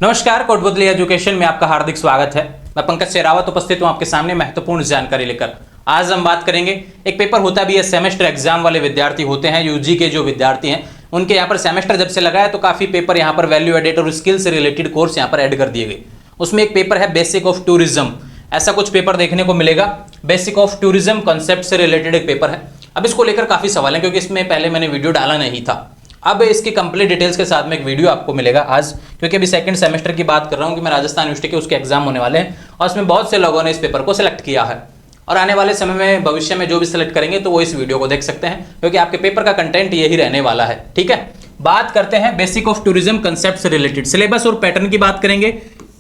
नमस्कार, कोटबुतली एजुकेशन में आपका हार्दिक स्वागत है। मैं पंकज शेरावत उपस्थित हूं आपके सामने महत्वपूर्ण जानकारी लेकर। आज हम बात करेंगे, एक पेपर होता भी है, सेमेस्टर एग्जाम वाले विद्यार्थी होते हैं, यूजी के जो विद्यार्थी हैं उनके यहाँ पर सेमेस्टर जब से लगा है तो काफी पेपर यहाँ पर वैल्यू एडेड और स्किल से रिलेटेड कोर्स यहाँ पर ऐड कर दिए गए। उसमें एक पेपर है बेसिक ऑफ टूरिज्म, ऐसा कुछ पेपर देखने को मिलेगा। बेसिक ऑफ टूरिज्म कॉन्सेप्ट से रिलेटेड एक पेपर है। अब इसको लेकर काफी सवाल है क्योंकि इसमें पहले मैंने वीडियो डाला नहीं था। अब इसकी कंप्लीट डिटेल्स के साथ में एक वीडियो आपको मिलेगा आज, क्योंकि अभी सेकंड सेमेस्टर की बात कर रहा हूँ कि मैं राजस्थान यूनिवर्सिटी के उसके एग्जाम होने वाले हैं और उसमें बहुत से लोगों ने इस पेपर को सिलेक्ट किया है और आने वाले समय में भविष्य में जो भी सिलेक्ट करेंगे तो वो इस वीडियो को देख सकते हैं क्योंकि आपके पेपर का कंटेंट यही रहने वाला है। ठीक है, बात करते हैं बेसिक ऑफ टूरिज्म कंसेप्ट से रिलेटेड। सिलेबस और पैटर्न की बात करेंगे।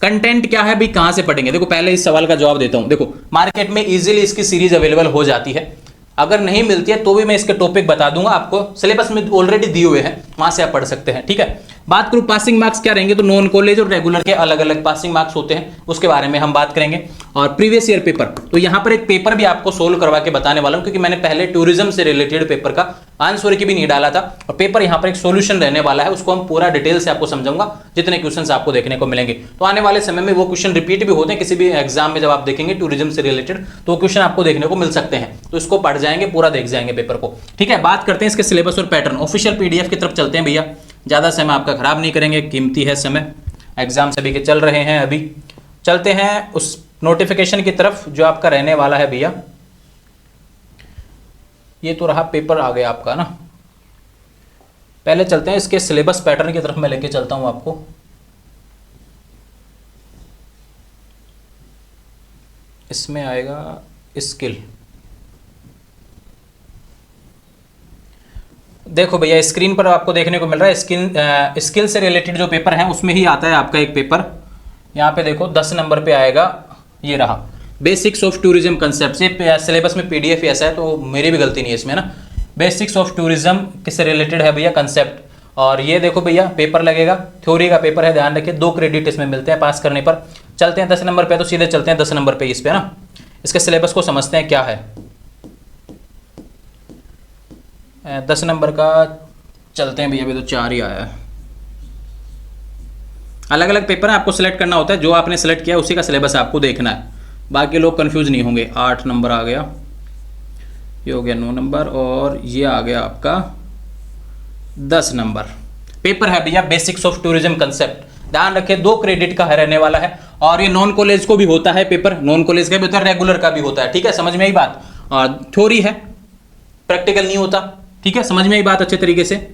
कंटेंट क्या है भी, कहां से पढ़ेंगे। देखो, पहले इस सवाल का जवाब देता हूं। देखो, मार्केट में इजीली इसकी सीरीज अवेलेबल हो जाती है, अगर नहीं मिलती है तो भी मैं इसके टॉपिक बता दूंगा आपको, सिलेबस में ऑलरेडी दिए हुए हैं, वहां से आप पढ़ सकते हैं। ठीक है, बात करूं पासिंग मार्क्स क्या रहेंगे तो नॉन कॉलेज और रेगुलर के अलग अलग पासिंग मार्क्स होते हैं, उसके बारे में हम बात करेंगे। और प्रीवियस ईयर पेपर, तो यहां पर एक पेपर भी आपको सोल्व करवा के बताने वाला हूं क्योंकि मैंने पहले टूरिज्म से रिलेटेड पेपर का आंसर की भी नहीं डाला था और पेपर यहां पर एक सोल्यूशन रहने वाला है, उसको हम पूरा डिटेल से आपको समझाऊंगा, जितने क्वेश्चंस आपको देखने को मिलेंगे। तो आने वाले समय में वो क्वेश्चन रिपीट भी होते हैं, किसी भी एग्जाम में जब आप देखेंगे टूरिज्म से रिलेटेड तो क्वेश्चन आपको देखने को मिल सकते हैं, तो इसको पढ़ जाएंगे, पूरा देख जाएंगे पेपर को। ठीक है, बात करते हैं इसके सिलेबस और पैटर्न। ऑफिशियल पीडीएफ की तरफ चलते हैं भैया, ज़्यादा समय आपका खराब नहीं करेंगे, कीमती है समय, एग्जाम सभी के चल रहे हैं। अभी चलते हैं उस नोटिफिकेशन की तरफ जो आपका रहने वाला है भैया। ये तो रहा पेपर आ गया आपका ना। पहले चलते हैं इसके सिलेबस पैटर्न की तरफ, मैं लेके चलता हूं आपको। इसमें आएगा स्किल। देखो भैया, स्क्रीन पर आपको देखने को मिल रहा है स्किल से रिलेटेड जो पेपर है उसमें ही आता है आपका एक पेपर। यहाँ पे देखो 10 नंबर पे आएगा, ये रहा बेसिक्स ऑफ टूरिज्म कंसेप्ट। ये सिलेबस में पीडीएफ ऐसा है तो मेरी भी गलती नहीं है इसमें ना। बेसिक्स ऑफ टूरिज्म किससे रिलेटेड है भैया, कंसेप्ट। और ये देखो भैया पेपर लगेगा, थ्योरी का पेपर है, ध्यान रखिए 2 क्रेडिट इसमें मिलते हैं पास करने पर। चलते हैं 10 नंबर पे, तो सीधे चलते हैं 10 नंबर पे इस पे ना। इसके सिलेबस को समझते हैं क्या है। 10 नंबर का चलते हैं भैया, अभी तो 4 ही आया है। अलग अलग पेपर है, आपको सिलेक्ट करना होता है, जो आपने सिलेक्ट किया उसी का सिलेबस आपको देखना है, बाकी लोग कंफ्यूज नहीं होंगे। 8 नंबर आ गया, ये हो गया 9 नंबर और ये आ गया आपका 10 नंबर। पेपर है भैया बेसिक्स ऑफ टूरिज्म कंसेप्ट। ध्यान रखिए 2 क्रेडिट का है रहने वाला है और ये नॉन कॉलेज को भी होता है पेपर, नॉन कॉलेज का भी होता है, रेगुलर का भी होता है। ठीक है, समझ में आई बात। और थ्योरी है, प्रैक्टिकल नहीं होता। ठीक है, समझ में आई बात अच्छे तरीके से।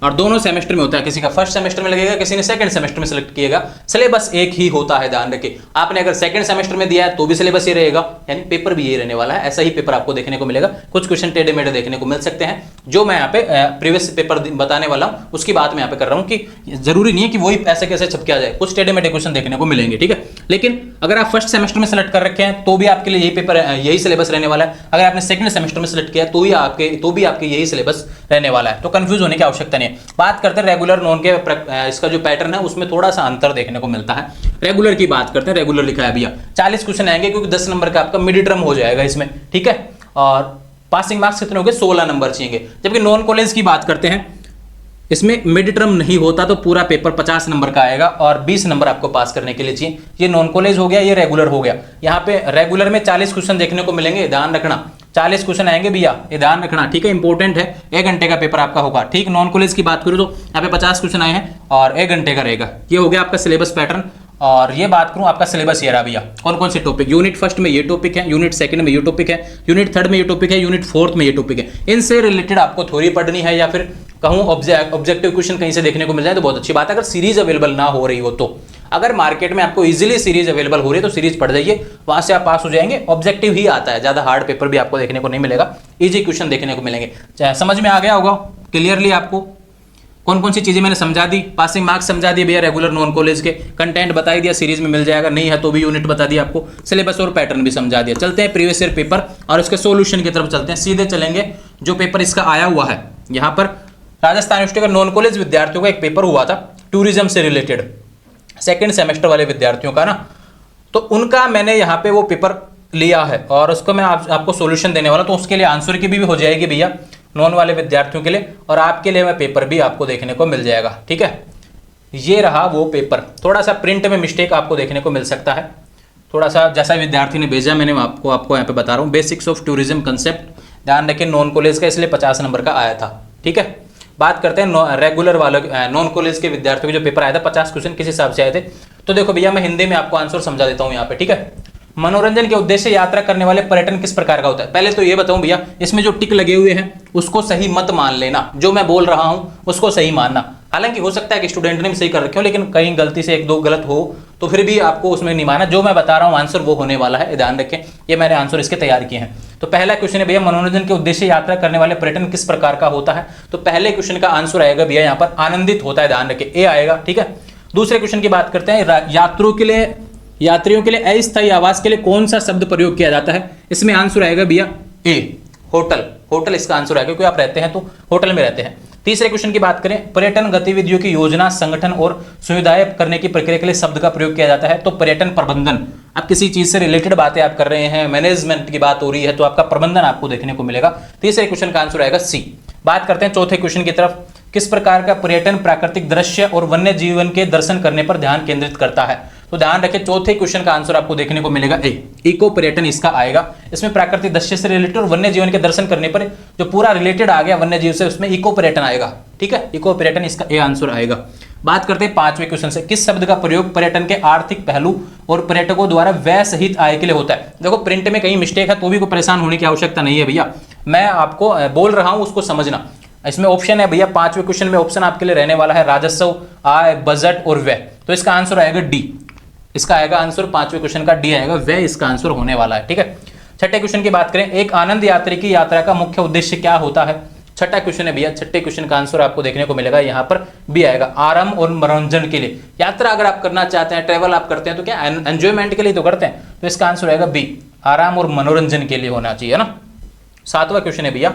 और दोनों सेमेस्टर में होता है, किसी का फर्स्ट सेमेस्टर में लगेगा, किसी ने सेकंड सेमेस्टर में सिलेक्ट किएगा। सिलेबस एक ही होता है, ध्यान रखिए। आपने अगर सेकंड सेमेस्टर में दिया है तो भी सिलेबस ये रहेगा, यानी पेपर भी ये रहने वाला है। ऐसा ही पेपर आपको देखने को मिलेगा। कुछ क्वेश्चन टेढ़े मेढ़े देखने को मिल सकते हैं, जो मैं यहाँ पे प्रीवियस पेपर बताने वाला हूँ उसकी बात मैं यहाँ पे कर रहा हूँ कि जरूरी नहीं है कि वही ऐसे कैसे छपके आ जाए, कुछ टेढ़े मेढ़े क्वेश्चन देखने को मिलेंगे। ठीक है, लेकिन अगर आप फर्स्ट सेमेस्टर में सिलेक्ट कर रखे हैं तो भी आपके लिए यही पेपर, यही सिलेबस रहने वाला है। अगर आपने सेकंड सेमेस्टर में सिलेक्ट किया तो भी आपके यही सिलेबस रहने वाला है, तो कंफ्यूज होने की आवश्यकता नहीं है। बात करते हैं रेगुलर नॉन के, इसका जो पैटर्न है उसमें थोड़ा सा अंतर देखने को मिलता है। रेगुलर की बात करते हैं, रेगुलर लिखा है भैया 40 क्वेश्चन आएंगे क्योंकि 10 नंबर का आपका मिड टर्म हो जाएगा इसमें। ठीक है, और पासिंग मार्क्स कितने हो गए, 16 नंबर चाहिए। जबकि नॉन कॉलेज की बात करते हैं, इसमें मिड टर्म नहीं होता तो पूरा पेपर 50 नंबर का आएगा और 20 नंबर आपको पास करने के लिए चाहिए। ये नॉन कॉलेज हो गया, ये रेगुलर हो गया। यहाँ पे रेगुलर में 40 क्वेश्चन देखने को मिलेंगे, ध्यान रखना 40 क्वेश्चन आएंगे भैया, ये ध्यान रखना। ठीक है, इंपॉर्टेंट है, 1 घंटे का पेपर आपका होगा। ठीक, नॉन कॉलेज की बात करूँ तो यहाँ पे 50 क्वेश्चन आए हैं और 1 घंटे का रहेगा। ये हो गया आपका सिलेबस पैटर्न। और ये बात करूं आपका सिलेबस ये रहा भैया, कौन कौन से टॉपिक। यूनिट फर्स्ट में ये टॉपिक है, यूनिट सेकंड में ये टॉपिक है, यूनिट थर्ड में ये टॉपिक है, यूनिट फोर्थ में ये टॉपिक है। इनसे रिलेटेड आपको थ्योरी पढ़नी है या फिर कहूं ऑब्जेक्टिव क्वेश्चन कहीं से देखने को मिल जाए तो बहुत अच्छी बात है। अगर सीरीज अवेलेबल ना हो रही हो तो, अगर मार्केट में आपको इजीली सीरीज अवेलेबल हो रही है तो सीरीज पढ़ जाइए, वहां से आप पास हो जाएंगे। ऑब्जेक्टिव ही आता है, ज्यादा हार्ड पेपर भी आपको देखने को नहीं मिलेगा, इजी क्वेश्चन देखने को मिलेंगे। समझ में आ गया होगा क्लियरली आपको कौन कौन सी चीजें मैंने समझा दी। पासिंग मार्क्स समझा दिए भैया रेगुलर नॉन कॉलेज के, कंटेंट बता दिया, सीरीज में मिल जाएगा, नहीं है तो भी यूनिट बता दिया आपको, सिलेबस और पैटर्न भी समझा दिया। चलते हैं प्रीवियस ईयर पेपर और इसके सॉल्यूशन की तरफ चलते हैं, सीधे चलेंगे। जो पेपर इसका आया हुआ है यहाँ पर, राजस्थान यूनिवर्सिटी का नॉन कॉलेज विद्यार्थियों का एक पेपर हुआ था टूरिज्म से रिलेटेड, सेकेंड सेमेस्टर वाले विद्यार्थियों का ना, तो उनका मैंने यहाँ पे वो पेपर लिया है और उसको मैं आपको सॉल्यूशन देने वाला, तो उसके लिए आंसर की भी हो जाएगी भैया नॉन वाले विद्यार्थियों के लिए, और आपके लिए मैं पेपर भी आपको देखने को मिल जाएगा। ठीक है, ये रहा वो पेपर। थोड़ा सा प्रिंट में मिस्टेक आपको देखने को मिल सकता है, थोड़ा सा जैसा विद्यार्थी ने भेजा मैंने आपको यहाँ पे बता रहा हूँ। बेसिक्स ऑफ टूरिज्म कंसेप्ट, ध्यान रखें नॉन कॉलेज का, इसलिए 50 नंबर का आया था। ठीक है, बात करते हैं रेगुलर वालों, नॉन कॉलेज के विद्यार्थियों के जो पेपर आया था 50 क्वेश्चन किस हिसाब से आए थे। तो देखो भैया मैं हिंदी में आपको आंसर समझा देता हूँ यहाँ पे। ठीक है, मनोरंजन के उद्देश्य से यात्रा करने वाले पर्यटन किस प्रकार का होता है। पहले तो ये बताऊं भैया, इसमें जो टिक लगे हुए हैं उसको सही मत मान लेना, जो मैं बोल रहा हूं उसको सही मानना। हालांकि हो सकता है कि स्टूडेंट ने भी सही कर रखे हो, लेकिन कहीं गलती से एक दो गलत हो तो फिर भी आपको उसमें नहीं माना। जो मैं बता रहा हूं आंसर वो होने वाला है, ध्यान रखें। ये मैंने आंसर इसके तैयार किए हैं। तो पहला क्वेश्चन है भैया, मनोरंजन के उद्देश्य यात्रा करने वाले पर्यटन किस प्रकार का होता है। तो पहले क्वेश्चन का आंसर आएगा भैया यहाँ पर आनंदित होता है, ध्यान रखें, ए आएगा। ठीक है, दूसरे क्वेश्चन की बात करते हैं, यात्रियों के लिए अस्थायी आवास के लिए कौन सा शब्द प्रयोग किया जाता है। इसमें आंसर आएगा भैया ए, होटल। होटल इसका आंसर आएगा, क्योंकि आप रहते हैं तो होटल में रहते हैं। तीसरे क्वेश्चन की बात करें, पर्यटन गतिविधियों की योजना, संगठन और सुविधाएं करने की प्रक्रिया के लिए शब्द का प्रयोग किया जाता है। तो पर्यटन प्रबंधन, आप किसी चीज से रिलेटेड बातें आप कर रहे हैं, मैनेजमेंट की बात हो रही है, तो आपका प्रबंधन आपको देखने को मिलेगा। तीसरे क्वेश्चन का आंसर आएगा सी। बात करते हैं चौथे क्वेश्चन की तरफ, किस प्रकार का पर्यटन प्राकृतिक दृश्य और वन्य जीवन के दर्शन करने पर ध्यान केंद्रित करता है। तो ध्यान रखें, चौथे क्वेश्चन का आंसर आपको देखने को मिलेगा ए, इको पर्यटन इसका आएगा। इसमें प्राकृतिक दृश्य से रिलेटेड और वन्य जीवन के दर्शन करने पर जो पूरा रिलेटेड आ गया वन्य जीव से, उसमें इको पर्यटन आएगा। ठीक है, इको पर्यटन इसका ए आंसर आएगा। बात करते हैं पांचवें क्वेश्चन से, किस शब्द का प्रयोग पर्यटन के आर्थिक पहलू और पर्यटकों द्वारा व्यय सहित आय के लिए होता है। देखो प्रिंट में कहीं मिस्टेक है तो भी कोई परेशान होने की आवश्यकता नहीं है भैया, मैं आपको बोल रहा हूं उसको समझना। इसमें ऑप्शन है भैया, पांचवें क्वेश्चन में ऑप्शन आपके लिए रहने वाला है राजस्व, आय, बजट और व्यय। तो इसका आंसर आएगा डी, इसका आएगा आंसर पांचवें क्वेश्चन का डी आएगा, व्यय इसका आंसर होने वाला है। ठीक है, छठे क्वेश्चन की बात करें, एक आनंद यात्री की यात्रा का मुख्य उद्देश्य क्या होता है। छठा क्वेश्चन है भैया, छठे क्वेश्चन का आंसर आपको देखने को मिलेगा यहाँ पर बी आएगा, आराम और मनोरंजन के लिए। यात्रा अगर आप करना चाहते हैं, ट्रेवल आप करते हैं तो क्या एंजॉयमेंट के लिए तो करते हैं, तो इसका आंसर आएगा बी, आराम और मनोरंजन के लिए होना चाहिए ना। सातवां क्वेश्चन है भैया,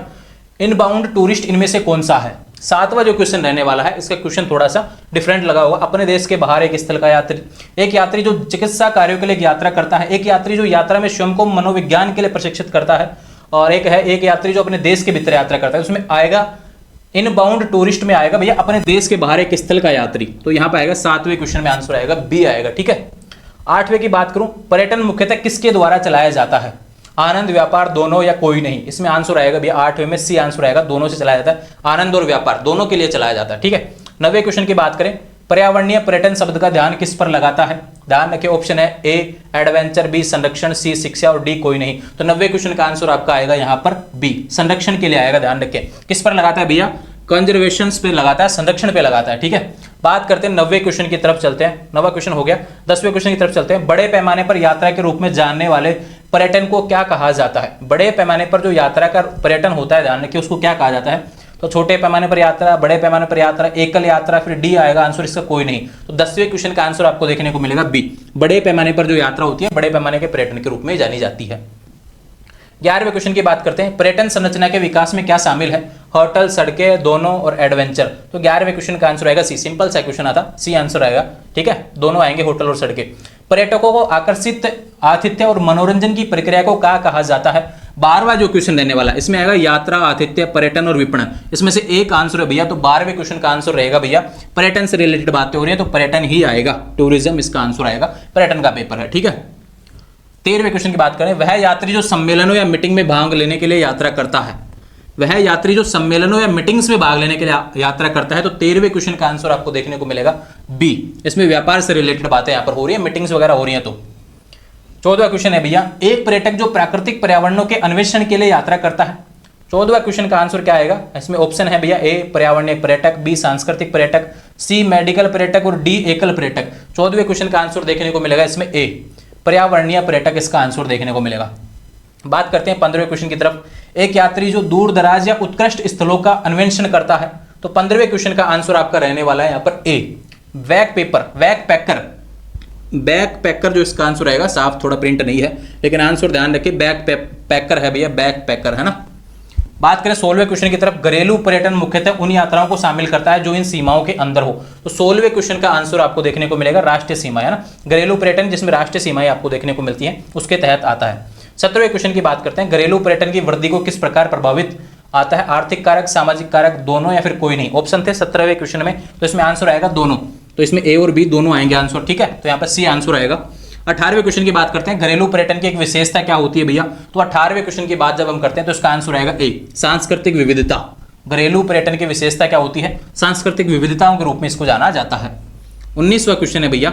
इनबाउंड टूरिस्ट इनमें से कौन सा है। सातवां जो क्वेश्चन रहने वाला है, इसका क्वेश्चन थोड़ा सा डिफरेंट लगा होगा। अपने देश के बाहर एक स्थल का यात्री, एक यात्री जो चिकित्सा कार्यों के लिए यात्रा करता है, एक यात्री जो यात्रा में स्वयं को मनोविज्ञान के लिए प्रशिक्षित करता है, और एक यात्री जो अपने देश के भीतर यात्रा करता है। उसमें आएगा इनबाउंड टूरिस्ट में आएगा भैया अपने देश के बाहर एक स्थल का यात्री, तो यहां पर आएगा सातवें क्वेश्चन में आंसर आएगा बी आएगा। ठीक है, आठवें की बात करूं, पर्यटन मुख्यतः किसके द्वारा चलाया जाता है। आनंद, व्यापार, दोनों या कोई नहीं। इसमें आंसर आएगा भैया आठवें में सी आंसर आएगा, दोनों से चलाया जाता है, आनंद और व्यापार दोनों के लिए चलाया जाता है। ठीक है, नवे क्वेश्चन की बात करें, पर्यावरणीय पर्यटन शब्द का ध्यान किस पर लगाता है। ध्यान रखिए, ऑप्शन है ए एडवेंचर, बी संरक्षण, सी शिक्षा और डी कोई नहीं। तो 90 क्वेश्चन का आंसर आपका आएगा यहाँ पर बी, संरक्षण के लिए आएगा। ध्यान रखिए, किस पर लगाता है भैया, कंजर्वेशन पे लगाता है, संरक्षण पे लगाता है। ठीक है, बात करते हैं 90 क्वेश्चन की तरफ चलते हैं। 9वां क्वेश्चन हो गया, 10वें क्वेश्चन की तरफ चलते हैं। बड़े पैमाने पर यात्रा के रूप में जानने वाले पर्यटन को क्या कहा जाता है। बड़े पैमाने पर जो यात्रा का पर्यटन होता है, ध्यान रखिए, उसको क्या कहा जाता है। तो छोटे पैमाने पर यात्रा, बड़े पैमाने पर यात्रा, एकल यात्रा, फिर डी आएगा आंसर इसका कोई नहीं। तो 10वें क्वेश्चन का आंसर आपको देखने को मिलेगा बी, बड़े पैमाने पर जो यात्रा होती है बड़े पैमाने के पर्यटन के रूप में जानी जाती है। 11वें क्वेश्चन की बात करते हैं, पर्यटन संरचना के विकास में क्या शामिल है। होटल, सड़कें, दोनों और एडवेंचर। तो 11वें क्वेश्चन का आंसर आएगा सी, सिंपल सा क्वेश्चन आता, सी आंसर आएगा। ठीक है, दोनों आएंगे, होटल और सड़कें। पर्यटकों को आकर्षित आतिथ्य और मनोरंजन की प्रक्रिया को क्या कहा जाता है। 12वां जो क्वेश्चन रहने वाला है, इसमें आएगा यात्रा, आतिथ्य, पर्यटन और विपणन। इसमें से एक आंसर है भैया, तो 12वें क्वेश्चन का आंसर रहेगा भैया, पर्यटन से रिलेटेड बातें हो रही है तो पर्यटन ही आएगा, टूरिज्म इसका आंसर आएगा, पर्यटन का पेपर है। ठीक है, 13वें क्वेश्चन की बात करें, वह यात्री जो सम्मेलनों या मीटिंग में भाग लेने के लिए यात्रा करता है। वह यात्री जो सम्मेलनों या मीटिंग्स में भाग लेने के लिए यात्रा करता है। तो 13वें क्वेश्चन का आंसर आपको देखने को मिलेगा बी, इसमें व्यापार से रिलेटेड बातें यहां पर हो रही है, मीटिंग्स वगैरह हो रही है। तो 14वां क्वेश्चन है भैया, एक पर्यटक जो प्राकृतिक पर्यावरणों के अन्वेषण के लिए यात्रा करता है। 14वां क्वेश्चन का आंसर क्या आएगा। इसमें ऑप्शन है भैया ए पर्यावरणीय पर्यटक, बी सांस्कृतिक पर्यटक, सी मेडिकल पर्यटक और डी एकल पर्यटक। 14वें क्वेश्चन का आंसर देखने को मिलेगा इसमें ए पर्यावरणीय पर्यटक इसका आंसर देखने को मिलेगा। बात करते हैं 15वें क्वेश्चन की तरफ, एक यात्री जो दूर दराज या उत्कृष्ट स्थलों का अन्वेषण करता है। तो 15वें क्वेश्चन का आंसर आपका रहने वाला है यहाँ पर ए बैक पैकर। बैक पैकर जो इसका आंसर आएगा, साफ थोड़ा प्रिंट नहीं है लेकिन आंसर ध्यान रखिए, बैक पैकर है भैया, बैक पैकर है ना। बात करें 16वें क्वेश्चन की तरफ, घरेलू पर्यटन मुख्यतः उन यात्राओं को शामिल करता है जो इन सीमाओं के अंदर हो। तो 16वें क्वेश्चन का आंसर आपको देखने को मिलेगा राष्ट्रीय सीमा, है ना। घरेलू पर्यटन जिसमें राष्ट्रीय सीमाएं आपको देखने को मिलती हैं उसके तहत आता है। 17वें क्वेश्चन की बात करते हैं, घरेलू पर्यटन की वृद्धि को किस प्रकार प्रभावित आता है। आर्थिक कारक, सामाजिक कारक, दोनों या फिर कोई नहीं। ऑप्शन थे 17वें क्वेश्चन में, तो इसमें आंसर आएगा दोनों। तो इसमें ए और बी दोनों आएंगे आंसर, ठीक है। तो यहाँ पर सी आंसर आएगा। 18वें क्वेश्चन की बात करते हैं, घरेलू पर्यटन की एक विशेषता क्या होती है भैया? तो 18वें क्वेश्चन की बात जब हम करते हैं तो इसका आंसर आएगा ए, सांस्कृतिक विविधता। घरेलू पर्यटन की विशेषता क्या होती है? सांस्कृतिक विविधताओं के रूप में इसको जाना जाता है। 19वां क्वेश्चन है भैया,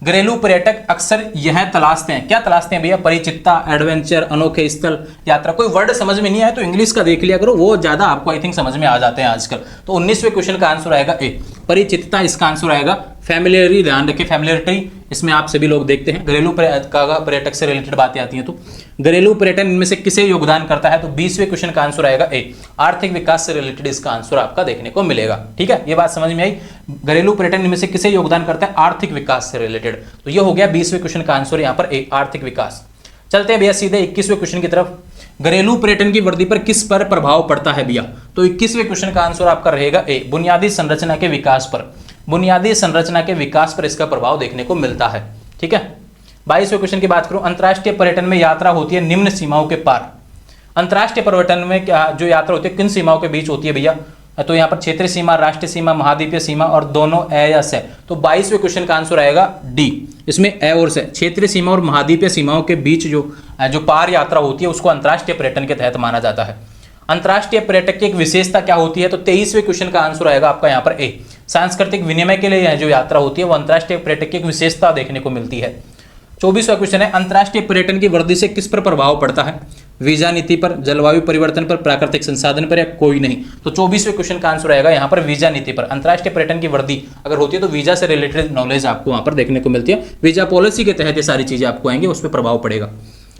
घरेलू पर्यटक अक्सर यह तलाशते हैं, क्या तलाशते हैं भैया? परिचितता, एडवेंचर, अनोखे स्थल, यात्रा। कोई वर्ड समझ में नहीं आया तो इंग्लिश का देख लिया करो, वो ज्यादा आपको आई थिंक समझ में आ जाते हैं आजकल। तो 19वें क्वेश्चन का आंसर आएगा ए, परिचितता। इसका आंसर आएगा फैमिलियरी, ध्यान रखिए फैमिलियरिटी, इसमें आप सभी लोग देखते हैं घरेलू पर्यटक से रिलेटेड बातें आती हैं। तो घरेलू पर्यटन इनमें से किसे योगदान करता है? तो 20वें क्वेश्चन का आंसर आएगा ए, आर्थिक विकास से रिलेटेड इसका आंसर आपका देखने को मिलेगा, ठीक है। ये बात समझ में आई, घरेलू पर्यटन इनमें से किसे योगदान करता है? आर्थिक विकास से रिलेटेड। तो ये हो गया 20वें क्वेश्चन का आंसर यहाँ पर ए, आर्थिक विकास। चलते हैं भैया सीधे 21वें क्वेश्चन की तरफ, घरेलू पर्यटन की वृद्धि पर किस पर प्रभाव पड़ता है भैया? तो 21वें क्वेश्चन का आंसर आपका रहेगा ए, बुनियादी संरचना के विकास पर। बुनियादी संरचना के विकास पर इसका प्रभाव देखने को मिलता है, ठीक है। 22वें क्वेश्चन की बात करूं, अंतर्राष्ट्रीय पर्यटन में यात्रा होती है निम्न सीमाओं के पार। अंतर्राष्ट्रीय पर्यटन में क्या जो यात्रा होती है किन सीमाओं के बीच होती है भैया? तो यहाँ पर क्षेत्रीय सीमा, राष्ट्रीय सीमा, महाद्वीपीय सीमा और दोनों ए या से। तो 22वें क्वेश्चन का आंसर आएगा डी, इसमें ए और से, क्षेत्रीय सीमा और महाद्वीपीय सीमाओं के बीच जो पार यात्रा होती है उसको अंतर्राष्ट्रीय पर्यटन के तहत माना जाता है। अंतर्राष्ट्रीय पर्यटक की एक विशेषता क्या होती है? तो 23वें क्वेश्चन का आंसर आएगा आपका यहाँ पर ए, सांस्कृतिक विनिमय के लिए जो यात्रा होती है वो अंतर्राष्ट्रीय पर्यटक की एक विशेषता देखने को मिलती है। 24वां क्वेश्चन है, अंतर्राष्ट्रीय पर्यटन की वृद्धि से किस पर प्रभाव पड़ता है? वीजा नीति पर, जलवायु परिवर्तन पर, प्राकृतिक संसाधन पर या कोई नहीं? तो 24वें क्वेश्चन का आंसर आएगा यहाँ पर वीजा नीति पर। अंतर्राष्ट्रीय पर्यटन की वृद्धि अगर होती है तो वीजा से रिलेटेड नॉलेज आपको वहां पर देखने को मिलती है, वीजा पॉलिसी के तहत ये सारी चीजें आपको आएंगे, उस पर प्रभाव पड़ेगा।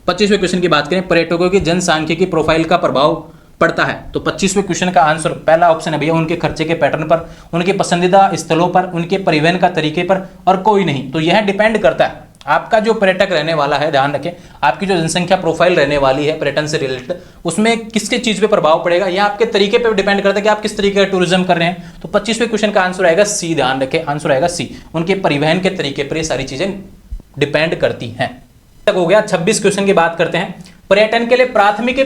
25वें क्वेश्चन की बात करें, पर्यटकों की जनसांख्यिकी प्रोफाइल का प्रभाव पड़ता है। तो 25वें क्वेश्चन का आंसर पहला ऑप्शन है भैया, उनके खर्चे के पैटर्न पर, उनके पसंदीदा स्थलों पर, उनके परिवहन का तरीके पर और कोई नहीं। तो यह डिपेंड करता है आपका जो पर्यटक रहने वाला है, ध्यान रखें आपकी जो जनसंख्या प्रोफाइल रहने वाली है पर्यटन से रिलेटेड, उसमें किसके चीज पे प्रभाव पड़ेगा, यह आपके तरीके पे डिपेंड करता है कि आप किस तरीके का टूरिज्म कर रहे हैं। तो 25वें क्वेश्चन का आंसर आएगा सी, ध्यान रखें आंसर आएगा सी, उनके परिवहन के तरीके पर ये सारी चीजें डिपेंड करती हैं। तक हो गया। 26 क्वेश्चन की बात करते हैं, पर्यटन के लिए प्राथमिक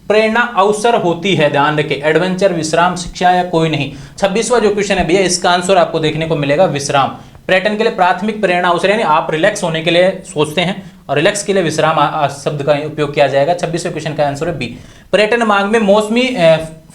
प्रेरणा अवसर होती है, ध्यान रखें एडवेंचर, विश्राम, शिक्षा या कोई नहीं। 26वां जो क्वेश्चन है भैया इसका आंसर आपको देखने को मिलेगा विश्राम। पर्यटन के लिए प्राथमिक प्रेरणा अवसर यानी आप रिलैक्स होने के लिए सोचते हैं और रिलैक्स के लिए विश्राम शब्द का उपयोग किया जाएगा। 26वें क्वेश्चन का आंसर है बी, पर्यटन मांग में मौसमी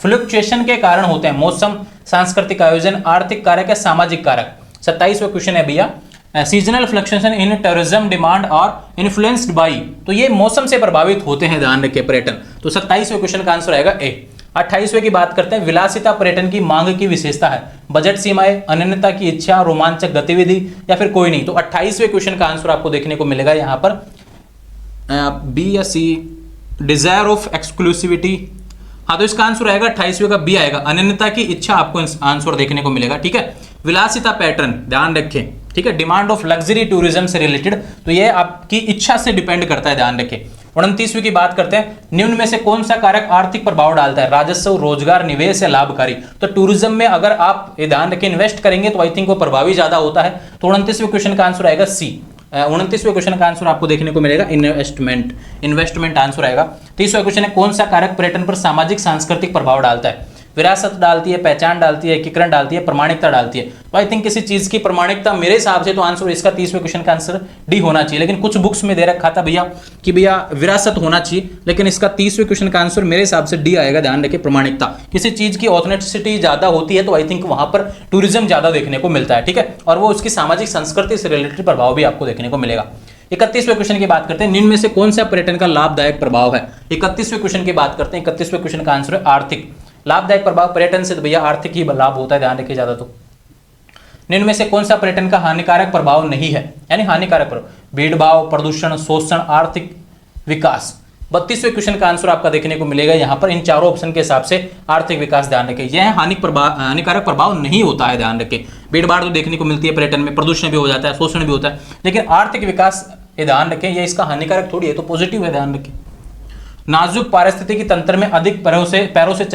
फ्लक्चुएशन के कारण होते हैं, मौसम, सांस्कृतिक आयोजन, आर्थिक कारक या सामाजिक कारक। 27वां क्वेश्चन है भैया, seasonal fluctuation in tourism demand और इन्फ्लुएंस्ड बाई, तो ये मौसम से प्रभावित होते हैं, ध्यान रखिए पर्यटन। तो 27वें क्वेश्चन का आंसर आएगा ए। 28वें की बात करते हैं, विलासिता पर्यटन की मांग की विशेषता है, बजट सीमाएं, अनन्यता की इच्छा, रोमांचक गतिविधि या फिर कोई नहीं। तो 28वें क्वेश्चन का आंसर आपको देखने को मिलेगा यहाँ पर बी या सी, डिजायर ऑफ एक्सक्लूसिविटी। हाँ तो इसका आंसर आएगा 28वें का बी आएगा, अनन्यता की इच्छा आपको आंसर देखने को मिलेगा, ठीक है। विलासिता पैटर्न ध्यान रखें, ठीक है, डिमांड ऑफ लग्जरी टूरिज्म से रिलेटेड, तो ये आपकी इच्छा से डिपेंड करता है, ध्यान रखें। 29वीं की बात करते हैं, निम्न में से कौन सा कारक आर्थिक प्रभाव डालता है, राजस्व, रोजगार, निवेश या लाभकारी। तो टूरिज्म में अगर आप ये ध्यान रखें इन्वेस्ट करेंगे तो आई थिंक वो प्रभावी ज्यादा होता है। तो 29वें क्वेश्चन का आंसर आएगा सी। 29वें क्वेश्चन का आंसर आपको देखने को मिलेगा इन्वेस्टमेंट आंसर आएगा। 30वां क्वेश्चन है, कौन सा कारक पर्यटन पर सामाजिक सांस्कृतिक प्रभाव डालता है, विरासत डालती है, पहचान डालती है, एकीकरण डालती है, प्रमाणिकता डालती है। तो आई थिंक किसी चीज की प्रमाणिकता मेरे हिसाब से तो आंसर इसका 30वें क्वेश्चन का आंसर डी होना चाहिए, लेकिन कुछ बुक्स में दे रखा था भैया कि भैया विरासत होना चाहिए, लेकिन इसका 30वें क्वेश्चन का आंसर मेरे हिसाब से डी आएगा। ध्यान रखिए प्रमाणिकता, किसी चीज की ऑथेंटिसिटी ज्यादा होती है तो आई थिंक वहां पर टूरिज्म ज्यादा देखने को मिलता है, ठीक है, और वो उसकी सामाजिक संस्कृति से रिलेटेड प्रभाव भी आपको देखने को मिलेगा। 31वें क्वेश्चन की बात करते हैं, निम्न में से कौन सा पर्यटन का लाभदायक प्रभाव है। 31वें क्वेश्चन की बात करते हैं, 31वें क्वेश्चन का आंसर है आर्थिक। लाभदायक प्रभाव पर्यटन से तो भैया आर्थिक ही लाभ होता है, ध्यान रखिए ज्यादा। तो निम्न में से कौन सा पर्यटन का हानिकारक प्रभाव नहीं है, यानी हानिकारक प्रभाव, भीड़भाड़, प्रदूषण, शोषण, आर्थिक विकास। 32वें क्वेश्चन का आंसर आपका देखने को मिलेगा यहाँ पर इन चारों ऑप्शन के हिसाब से आर्थिक विकास, ध्यान रखें यह हानिकारक प्रभाव नहीं होता है, ध्यान रखें। भीड़भाड़ तो देखने को मिलती है पर्यटन में, प्रदूषण भी हो जाता है, शोषण भी होता है, लेकिन आर्थिक विकास ये ध्यान रखें ये इसका हानिकारक थोड़ी है, तो पॉजिटिव है, ध्यान रखें। नाजुक पारिस्थितिकी तंत्र में अधिक पैरों से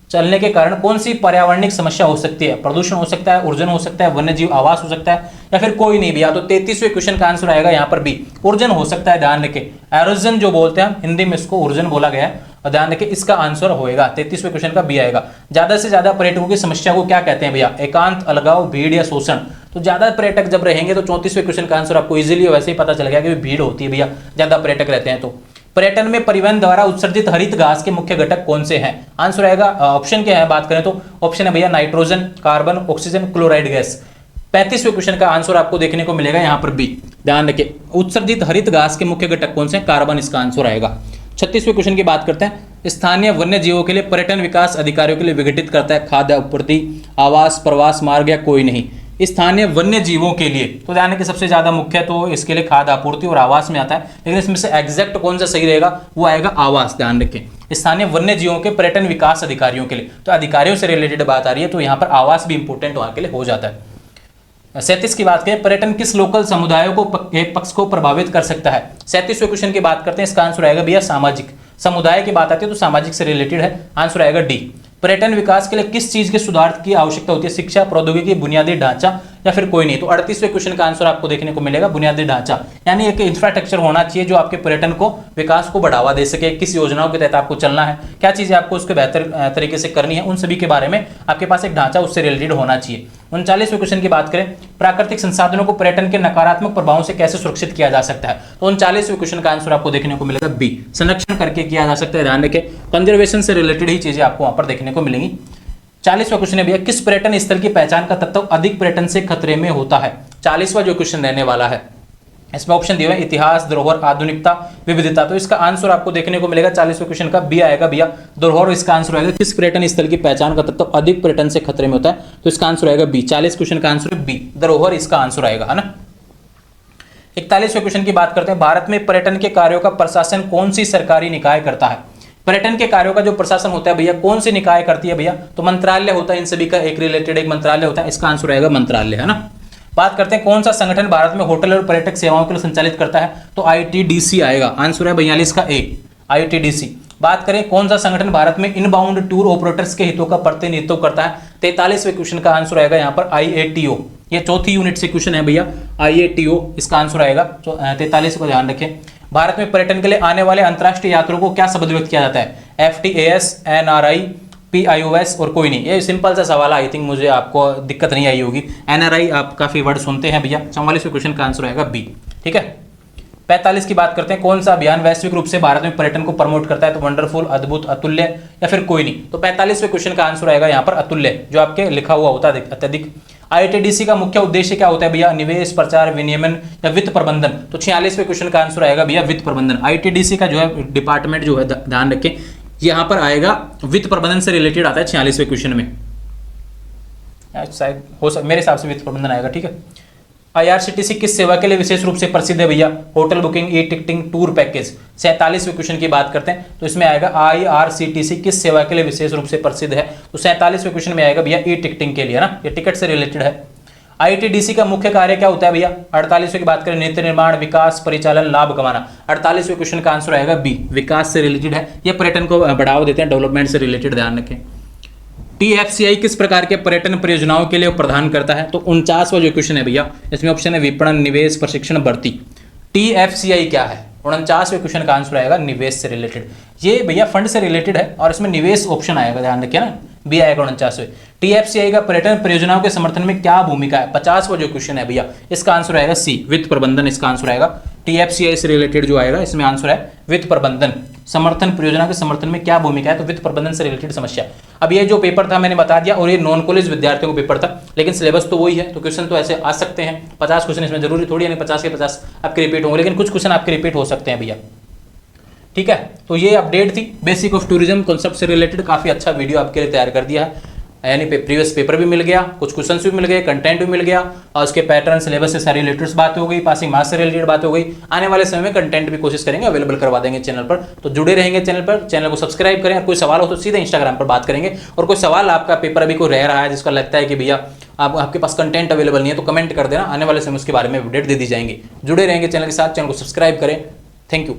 चलने के कारण कौन सी पर्यावरणिक समस्या हो सकती है, प्रदूषण हो सकता है, ऊर्जन हो सकता है, वन्यजीव आवास हो सकता है या फिर कोई नहीं भी। या तो 33वें क्वेश्चन का आंसर आएगा यहाँ पर बी, ऊर्जन हो सकता है, ध्यान रखें। एरोजन जो बोलते हैं हिंदी में इसको ऊर्जन बोला गया है, और ध्यान रखिए इसका आंसर होएगा 33वें क्वेश्चन का बी आएगा। ज्यादा से ज्यादा पर्यटकों की समस्या को क्या कहते हैं भैया? एकांत, अलगाव, भीड़ या शोषण। तो ज्यादा पर्यटक जब रहेंगे तो 34वें क्वेश्चन का आंसर आपको इजीली वैसे ही पता चल गया कि भीड़ होती है भैया, ज्यादा पर्यटक रहते हैं। तो पर्यटन में परिवहन द्वारा उत्सर्जित हरित गैस के मुख्य घटक कौन से हैं? आंसर आएगा, ऑप्शन क्या है बात करें तो ऑप्शन है भैया nitrogen, carbon, oxygen, chloride gas. 35वें क्वेश्चन का आंसर आपको देखने को मिलेगा यहाँ पर बी। ध्यान रखिए उत्सर्जित हरित गैस के मुख्य घटक कौन से? कार्बन, इसका आंसर आएगा। 36वें क्वेश्चन की बात करते हैं। स्थानीय वन्य जीवों के लिए पर्यटन विकास अधिकारियों के लिए विघटित करता है खाद्य आपूर्ति, आवास, प्रवास मार्ग या कोई नहीं? स्थानीय वन्य जीवों के लिए तो ध्यान रखिए सबसे ज्यादा मुख्य तो इसके लिए खाद्य आपूर्ति और आवास में आता है, लेकिन इसमें से एग्जैक्ट कौन सा सही रहेगा? वो आएगा आवास। ध्यान रखिए स्थानीय वन्य जीवों के पर्यटन विकास अधिकारियों के लिए, तो अधिकारियों से रिलेटेड बात आ रही है तो यहाँ पर आवास भी इंपॉर्टेंट वहां के लिए हो जाता है। 37 की बात करें, पर्यटन किस लोकल समुदायों को पक्ष को प्रभावित कर सकता है? 37वें क्वेश्चन की बात करते हैं, इसका आंसर आएगा भैया सामाजिक। समुदाय की बात आती है तो सामाजिक से रिलेटेड है, आंसर आएगा डी। पर्यटन विकास के लिए किस चीज के सुधार की आवश्यकता होती है? शिक्षा, प्रौद्योगिकी, बुनियादी ढांचा या फिर कोई नहीं? तो 38वें क्वेश्चन का आंसर आपको देखने को मिलेगा बुनियादी ढांचा, यानी एक इंफ्रास्ट्रक्चर होना चाहिए जो आपके पर्यटन को विकास को बढ़ावा दे सके। किस योजनाओं के तहत आपको चलना है, क्या चीजें आपको उसके बेहतर तरीके से करनी है, उन सभी के बारे में आपके पास एक ढांचा उससे रिलेटेड होना चाहिए। 39वें क्वेश्चन की बात करें, प्राकृतिक संसाधनों को पर्यटन के नकारात्मक प्रभावों से कैसे सुरक्षित किया जा सकता है? तो 39वें क्वेश्चन का आंसर आपको देखने को मिलेगा बी, संरक्षण करके किया जा सकता है। ध्यान रखें कंजर्वेशन से रिलेटेड ही चीजें आपको वहां पर देखने को मिलेंगी। 40वां क्वेश्चन है भैया, किस पर्यटन स्थल की पहचान का तत्व अधिक पर्यटन से खतरे में होता है? 40वां जो क्वेश्चन रहने वाला है इसमें ऑप्शन दिए हुए इतिहास, धरोहर, आधुनिकता, विविधता। तो इसका आंसर आपको देखने को मिलेगा 40वें क्वेश्चन का बी आएगा भैया धरोहर। इसका आंसर आएगा किस पर्यटन स्थल की पहचान का तत्व अधिक पर्यटन से खतरे में होता है? तो इसका आंसर आएगा बी। 40 क्वेश्चन का आंसर है बी धरोहर, इसका आंसर आएगा, है ना। 41वें क्वेश्चन की बात करते हैं, भारत में पर्यटन के कार्यों का प्रशासन कौन सी सरकारी निकाय करता है? पर्यटन के कार्यों का जो प्रशासन होता है भैया कौन सी निकाय करती है भैया? तो मंत्रालय होता है, इन सभी का एक रिलेटेड एक मंत्रालय होता है, इसका आंसर आएगा मंत्रालय, है ना। बात करते हैं कौन सा संगठन भारत में होटल और पर्यटक सेवाओं के लिए संचालित करता है? तो आईटीडीसी आएगा, आंसर है 42 का ए, आईटीडीसी। बात करें कौन सा संगठन भारत में इनबाउंड टूर ऑपरेटर्स के हितों का प्रतिनिधित्व करता है? 43वें क्वेश्चन का आंसर आएगा यहाँ पर आईएटीओ। ये चौथी यूनिट से क्वेश्चन है भैया, आईएटीओ इसका आंसर आएगा। 43 को ध्यान रखें। भारत में पर्यटन के लिए आने वाले अंतर्राष्ट्रीय यात्रियों को क्या शब्द व्यक्त किया जाता है? FTAS, NRI, PIOS और कोई नहीं? ये सिंपल सा सवाल है, आई थिंक मुझे आपको दिक्कत नहीं आई होगी। NRI आप काफी वर्ड सुनते हैं भैया। 44वें क्वेश्चन का आंसर आएगा बी, ठीक है। 45 की बात करते हैं, कौन सा अभियान वैश्विक रूप से भारत में पर्यटन को प्रमोट करता है? तो वंडरफुल, अद्भुत, अतुल्य या फिर कोई नहीं? तो 45वें क्वेश्चन का आंसर आएगा यहाँ पर अतुल्य, जो आपके लिखा हुआ होता है अत्यधिक। आईटीडीसी का मुख्य उद्देश्य क्या होता है भैया? निवेश, प्रचार, विनियमन या वित्त प्रबंधन? तो 46वें क्वेश्चन का आंसर आएगा भैया वित्त प्रबंधन। आईटीडीसी का जो है डिपार्टमेंट जो है ध्यान रखें यहाँ पर आएगा वित्त प्रबंधन से रिलेटेड आता है 46वें क्वेश्चन में, शायद मेरे हिसाब से वित्त प्रबंधन आएगा, ठीक है। आईआरसीटीसी किस सेवा के लिए विशेष रूप से प्रसिद्ध है भैया? Hotel booking, e ticketing, tour package. 47वें क्वेश्चन की बात करते हैं तो इसमें आएगा आईआरसीटीसी किस सेवा के लिए विशेष रूप से प्रसिद्ध है? तो 47वें क्वेश्चन में आएगा भैया ई टिकटिंग के लिए, ना, ये टिकट से रिलेटेड है। आईटीडीसी का मुख्य कार्य क्या होता है भैया? 48वें की बात करें नीति निर्माण, विकास, परिचालन, लाभ कमाना। 48वें क्वेश्चन का आंसर आएगा बी, विकास से रिलेटेड है, ये पर्यटन को बढ़ावा देते हैं, डेवलपमेंट से रिलेटेड, ध्यान रखें। TFCI किस प्रकार के पर्यटन परियोजनाओं के लिए प्रदान करता है? तो 49वां जो क्वेश्चन है भैया इसमें ऑप्शन है विपणन, निवेश, प्रशिक्षण, भर्ती। TFCI क्या है? 49वें क्वेश्चन का आंसर आएगा निवेश से रिलेटेड। ये भैया फंड से रिलेटेड है और इसमें निवेश ऑप्शन आएगा, ध्यान रखिए ना, बी आएगा 49वें। TFCI का पर्यटन परियोजनाओं के समर्थन में क्या भूमिका है? 50वां जो क्वेश्चन है भैया इसका आंसर आएगा सी, वित्त प्रबंधन, इसका आंसर आएगा। TFCI से रिलेटेड जो आएगा इसमें आंसर है वित्त प्रबंधन। समर्थन परियोजना के समर्थन में क्या भूमिका है? तो वित्त प्रबंधन से रिलेटेड समस्या। अब ये जो पेपर था मैंने बता दिया, और ये नॉन कॉलेज विद्यार्थियों को पेपर था, लेकिन सिलेबस तो वही है, तो क्वेश्चन तो ऐसे आ सकते हैं। 50 क्वेश्चन इसमें जरूरी थोड़ी है 50 के 50 आपके रिपीट होंगे, लेकिन कुछ क्वेश्चन आपके रिपीट हो सकते हैं भैया, ठीक है। तो ये अपडेट थी बेसिक ऑफ टूरिज्म कॉन्सेप्ट से रिलेटेड, काफी अच्छा वीडियो आपके लिए तैयार कर दिया है, यानी प्रीवियस पेपर भी मिल गया, कुछ क्वेश्चंस भी मिल गए, कंटेंट भी मिल गया, और उसके पैटर्न, सिलेबस से सारी रिलेटेड बात हो गई, पासिंग मार्क्स से रिलेटेड बात हो गई। आने वाले समय में कंटेंट भी कोशिश करेंगे अवेलेबल करवा देंगे चैनल पर, तो जुड़े रहेंगे चैनल पर, चैनल को सब्सक्राइब करें। और कोई सवाल हो तो सीधे इंस्टाग्राम पर बात करेंगे, और कोई सवाल आपका पेपर अभी कोई रह रहा है जिसका लगता है कि भैया आपके पास कंटेंट अवेलेबल नहीं है, तो कमेंट कर देना, आने वाले समय उसके बारे में अपडेट दे दी जाएंगी। जुड़े रहेंगे चैनल के साथ, चैनल को सब्सक्राइब करें। Thank you.